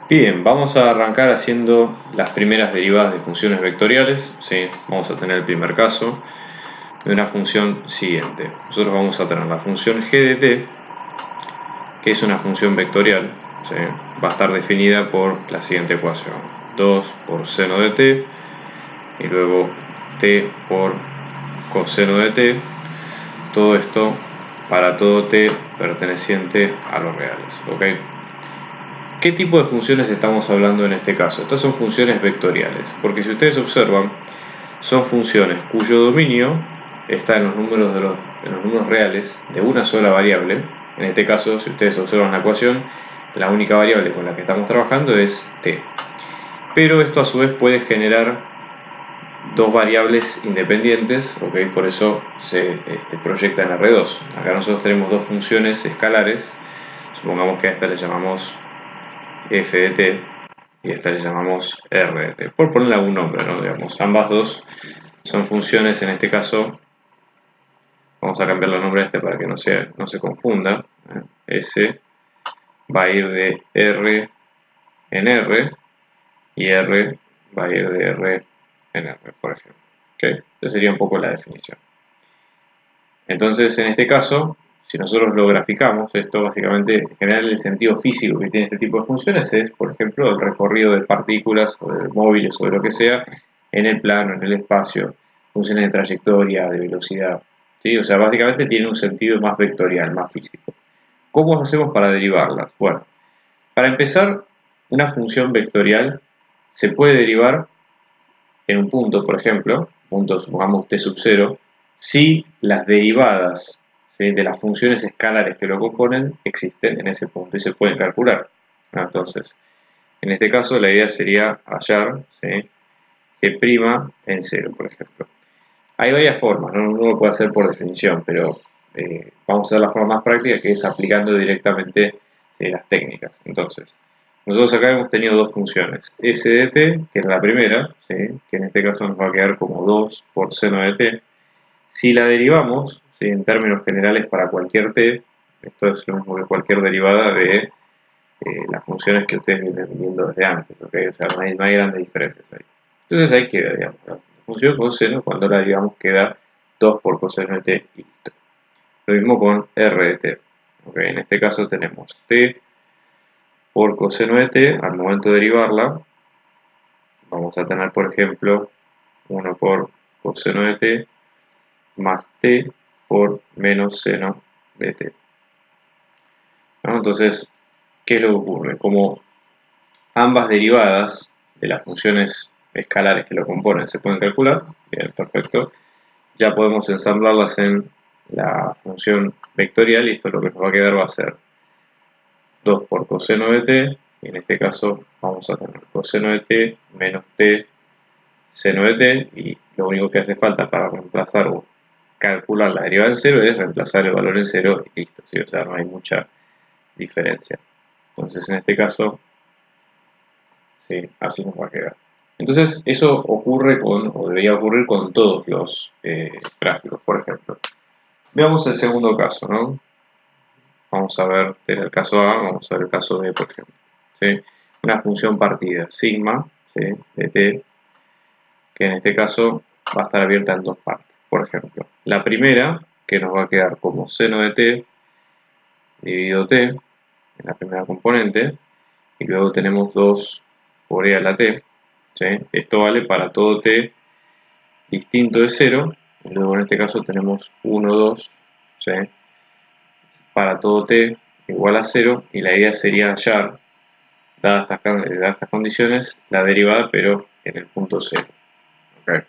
Bien, vamos a arrancar haciendo las primeras derivadas de funciones vectoriales. ¿Sí? Vamos a tener el primer caso de una función siguiente. Nosotros vamos a tener la función g de t, que es una función vectorial. ¿Sí? Va a estar definida por la siguiente ecuación: 2 por seno de t y luego t por coseno de t. Todo esto para todo t perteneciente a los reales. ¿Ok? ¿Qué tipo de funciones estamos hablando en este caso? Estas son funciones vectoriales, porque si ustedes observan, son funciones cuyo dominio está en los números reales de una sola variable. En este caso, si ustedes observan la ecuación, la única variable con la que estamos trabajando es t. Pero esto a su vez puede generar dos variables independientes, ¿ok? Por eso se proyecta en R2. Acá nosotros tenemos dos funciones escalares. Supongamos que a esta le llamamos f de t y a esta le llamamos r de t, por ponerle algún nombre, ¿no? Digamos, ambas dos son funciones. En este caso vamos a cambiar el nombre a este para que no se confunda. S va a ir de r en r y r va a ir de r en r, por ejemplo. ¿Okay? Esa sería un poco la definición. Entonces, en este caso, si nosotros lo graficamos, esto básicamente, en general, el sentido físico que tiene este tipo de funciones es, por ejemplo, el recorrido de partículas o de móviles o de lo que sea en el plano, en el espacio, funciones de trayectoria, de velocidad. ¿Sí? O sea, básicamente tiene un sentido más vectorial, más físico. ¿Cómo hacemos para derivarlas? Bueno, para empezar, una función vectorial se puede derivar en un punto, por ejemplo, punto, supongamos t sub 0, si las derivadas, ¿sí?, de las funciones escalares que lo componen existen en ese punto y se pueden calcular. Entonces, en este caso la idea sería hallar, ¿sí?, g' en 0, por ejemplo. Hay varias formas, ¿no? Uno lo puede hacer por definición, pero vamos a hacer la forma más práctica, que es aplicando directamente las técnicas. Entonces, nosotros acá hemos tenido dos funciones: s de t, que es la primera, ¿sí?, que en este caso nos va a quedar como 2 por seno de t. Si la derivamos, ¿sí?, en términos generales para cualquier t, esto es lo mismo que cualquier derivada de las funciones que ustedes vienen viendo desde antes, ¿okay? O sea, no hay grandes diferencias ahí. Entonces ahí queda, digamos, la función coseno, cuando la derivamos queda 2 por coseno de t y listo. Lo mismo con r de t. ¿Okay? En este caso tenemos t por coseno de t. Al momento de derivarla, vamos a tener, por ejemplo, 1 por coseno de t más t por menos seno de t. ¿No? Entonces, ¿qué es lo que ocurre? Como ambas derivadas de las funciones escalares que lo componen se pueden calcular, bien, perfecto, ya podemos ensamblarlas en la función vectorial y esto lo que nos va a quedar va a ser 2 por coseno de t, y en este caso vamos a tener coseno de t menos t seno de t, y lo único que hace falta para reemplazar o calcular la derivada en cero es reemplazar el valor en cero y listo, ¿sí? O sea, no hay mucha diferencia. Entonces, en este caso, sí, así nos va a quedar. Entonces, eso ocurre o debería ocurrir con todos los gráficos, por ejemplo. Veamos el segundo caso, ¿no? Vamos a ver el caso A, vamos a ver el caso B, por ejemplo. ¿Sí? Una función partida, sigma, ¿sí?, de t, que en este caso va a estar abierta en dos partes. Por ejemplo, la primera, que nos va a quedar como seno de t dividido t, en la primera componente, y luego tenemos 2 por e a la t. ¿Sí? Esto vale para todo t distinto de 0, y luego en este caso tenemos 1, 2, ¿sí?, para todo t igual a 0, y la idea sería hallar, dadas estas condiciones, la derivada pero en el punto 0. ¿Okay?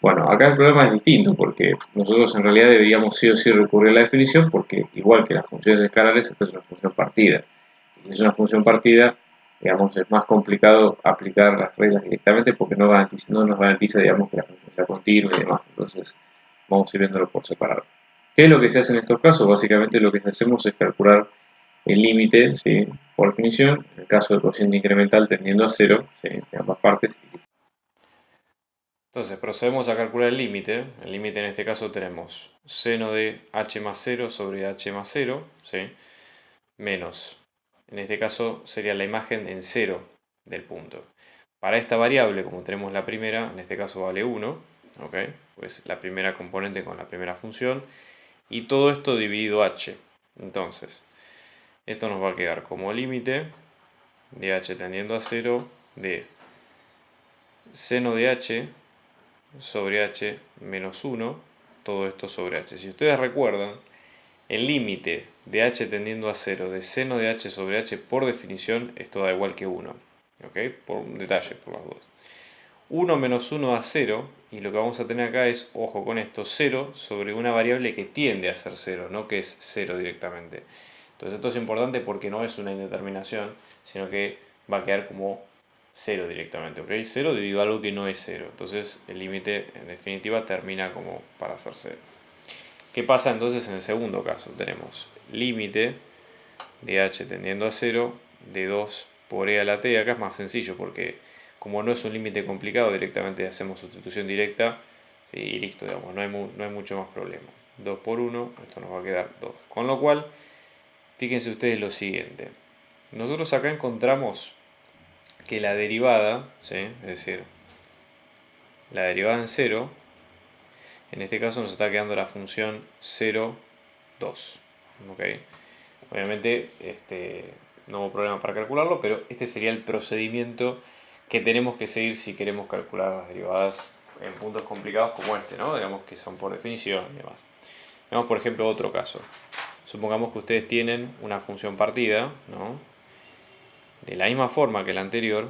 Bueno, acá el problema es distinto, porque nosotros en realidad deberíamos sí o sí recurrir a la definición, porque igual que las funciones escalares, esta es una función partida. Y si es una función partida, digamos, es más complicado aplicar las reglas directamente porque no nos garantiza, digamos, que la función sea continua y demás. Entonces, vamos a ir viéndolo por separado. ¿Qué es lo que se hace en estos casos? Básicamente lo que hacemos es calcular el límite, ¿sí?, por definición, en el caso del cociente incremental tendiendo a 0, ¿sí?, de ambas partes. Entonces procedemos a calcular el límite. El límite en este caso tenemos seno de h más 0 sobre h más 0, ¿sí?, menos En este caso sería la imagen en 0 del punto. Para esta variable, como tenemos la primera, en este caso vale 1, ¿ok? Pues la primera componente con la primera función, y todo esto dividido h. Entonces, esto nos va a quedar como límite de h tendiendo a 0 de seno de h sobre h menos 1, todo esto sobre h. Si ustedes recuerdan, el límite de h tendiendo a 0 de seno de h sobre h por definición esto da igual que 1. ¿Ok? Por un detalle, por las dos. 1 menos 1 da 0, y lo que vamos a tener acá es, ojo con esto, 0 sobre una variable que tiende a ser 0, no que es 0 directamente. Entonces esto es importante porque no es una indeterminación, sino que va a quedar como 0 directamente, ¿ok? 0 debido a algo que no es 0. Entonces el límite en definitiva termina como para ser 0. ¿Qué pasa entonces en el segundo caso? Tenemos límite de h tendiendo a 0 de 2 por e a la t. Acá es más sencillo porque como no es un límite complicado, directamente hacemos sustitución directa, ¿sí? Y listo, digamos, no hay mucho más problema. 2 por 1, esto nos va a quedar 2. Con lo cual, fíjense ustedes lo siguiente. Nosotros acá encontramos que la derivada, ¿sí? Es decir, la derivada en 0, en este caso nos está quedando la función 0, 2. ¿Ok? Obviamente no hubo problema para calcularlo, pero este sería el procedimiento que tenemos que seguir si queremos calcular las derivadas en puntos complicados como este, ¿no? Digamos que son por definición y demás. Veamos por ejemplo otro caso. Supongamos que ustedes tienen una función partida, ¿no? De la misma forma que la anterior,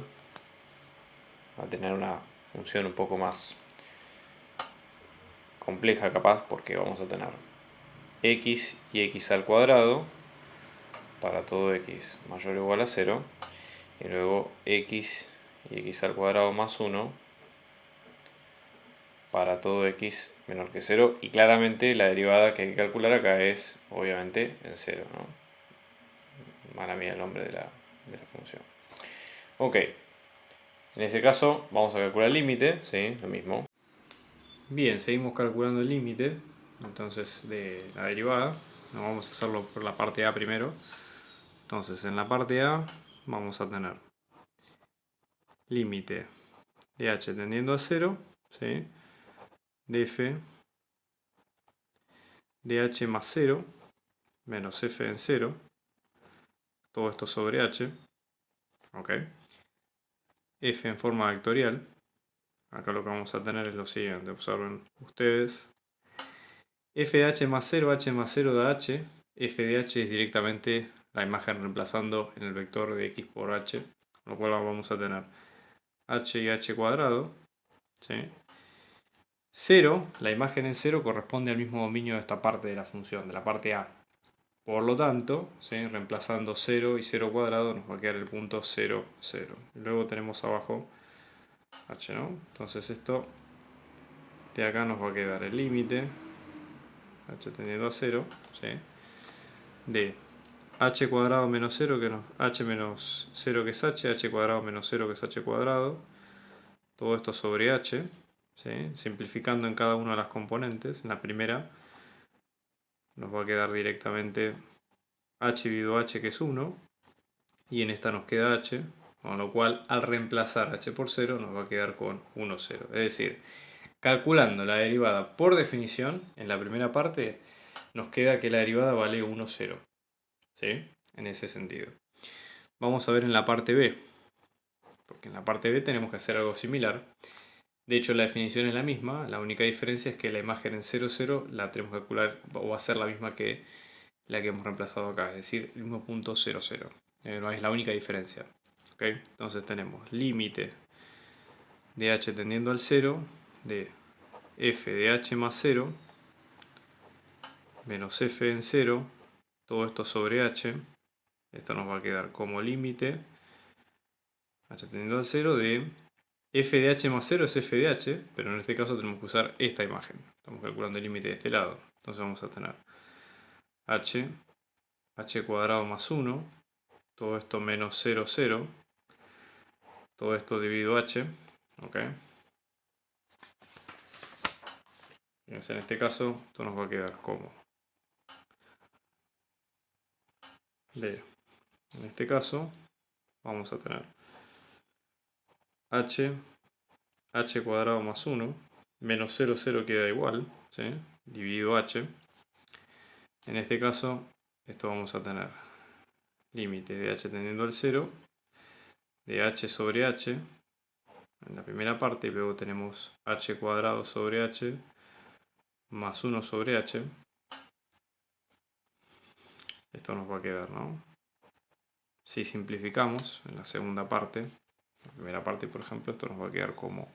va a tener una función un poco más compleja capaz porque vamos a tener x y x al cuadrado para todo x mayor o igual a 0, y luego x y x al cuadrado más 1 para todo x menor que 0, y claramente la derivada que hay que calcular acá es obviamente en 0, ¿no? Mala mía el nombre de la función. Ok, en ese caso vamos a calcular el límite, ¿sí? Lo mismo. Bien, seguimos calculando el límite entonces de la derivada. No, vamos a hacerlo por la parte A primero. Entonces en la parte A vamos a tener límite de h tendiendo a 0, ¿sí? De f de h más 0 menos f en 0, todo esto sobre h, ¿ok? F en forma vectorial. Acá lo que vamos a tener es lo siguiente, observen ustedes. F de h más 0, h más 0 da h. F de h es directamente la imagen reemplazando en el vector de x por h, lo cual vamos a tener h y h cuadrado, ¿sí? 0, la imagen en 0 corresponde al mismo dominio de esta parte de la función, de la parte A. Por lo tanto, ¿sí? Reemplazando 0 y 0 cuadrado nos va a quedar el punto 0, 0. Luego tenemos abajo h, ¿no? Entonces esto de acá nos va a quedar el límite h tendiendo a 0, ¿sí? De h cuadrado menos 0, que h menos 0 que es h cuadrado menos 0 que es h cuadrado, todo esto sobre h, ¿sí? Simplificando en cada una de las componentes. En la primera nos va a quedar directamente h dividido h, que es 1, y en esta nos queda h, con lo cual al reemplazar h por 0 nos va a quedar con 1, 0. Es decir, calculando la derivada por definición, en la primera parte nos queda que la derivada vale 1, 0. ¿Sí? En ese sentido. Vamos a ver en la parte B, porque en la parte B tenemos que hacer algo similar. De hecho, la definición es la misma, la única diferencia es que la imagen en 0, 0 la tenemos que calcular, o va a ser la misma que la que hemos reemplazado acá, es decir, el mismo punto 0, 0. No es la única diferencia. ¿Okay? Entonces tenemos límite de h tendiendo al 0 de f de h más 0 menos f en 0, todo esto sobre h. Esto nos va a quedar como límite h tendiendo al 0 de f de h más 0 es f de h, pero en este caso tenemos que usar esta imagen. Estamos calculando el límite de este lado. Entonces vamos a tener h cuadrado más 1, todo esto menos 0, 0, todo esto dividido h, ¿ok? Fíjense, en este caso esto nos va a quedar como de En este caso vamos a tener h cuadrado más 1, menos 0, 0 queda igual, ¿sí? Dividido h. En este caso, esto vamos a tener límite de h tendiendo al 0, de h sobre h, en la primera parte, y luego tenemos h cuadrado sobre h, más 1 sobre h. Esto nos va a quedar, ¿no? Si simplificamos en la segunda parte, la primera parte, por ejemplo, esto nos va a quedar como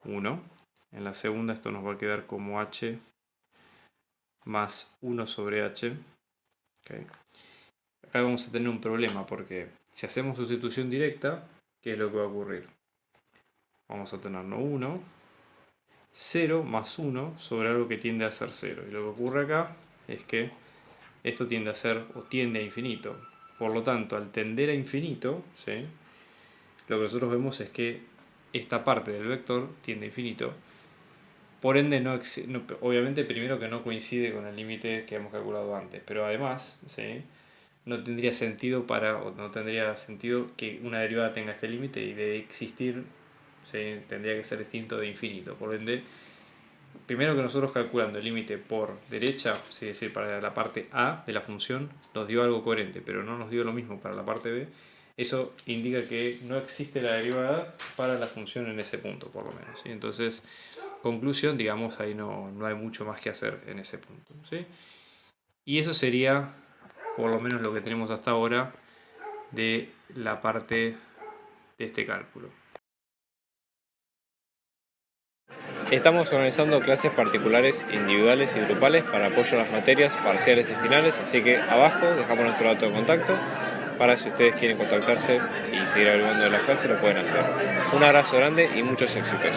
1. En la segunda esto nos va a quedar como h más 1 sobre h. ¿Okay? Acá vamos a tener un problema porque si hacemos sustitución directa, ¿qué es lo que va a ocurrir? Vamos a tener no 1, 0 más 1 sobre algo que tiende a ser 0. Y lo que ocurre acá es que esto tiende a ser o tiende a infinito. Por lo tanto, al tender a infinito, ¿sí? Lo que nosotros vemos es que esta parte del vector tiende a infinito. Por ende, obviamente primero que no coincide con el límite que hemos calculado antes, pero además, ¿sí? no tendría sentido que una derivada tenga este límite, y de existir, ¿sí? tendría que ser distinto de infinito. Por ende, primero que nosotros calculando el límite por derecha, es decir, para la parte A de la función, nos dio algo coherente, pero no nos dio lo mismo para la parte B. Eso indica que no existe la derivada para la función en ese punto, por lo menos, ¿sí? Entonces, conclusión, digamos, ahí no hay mucho más que hacer en ese punto, ¿sí? Y eso sería, por lo menos, lo que tenemos hasta ahora de la parte de este cálculo. Estamos organizando clases particulares, individuales y grupales para apoyo a las materias parciales y finales, así que abajo dejamos nuestro dato de contacto para si ustedes quieren contactarse y seguir averiguando de las clases lo pueden hacer. Un abrazo grande y muchos éxitos.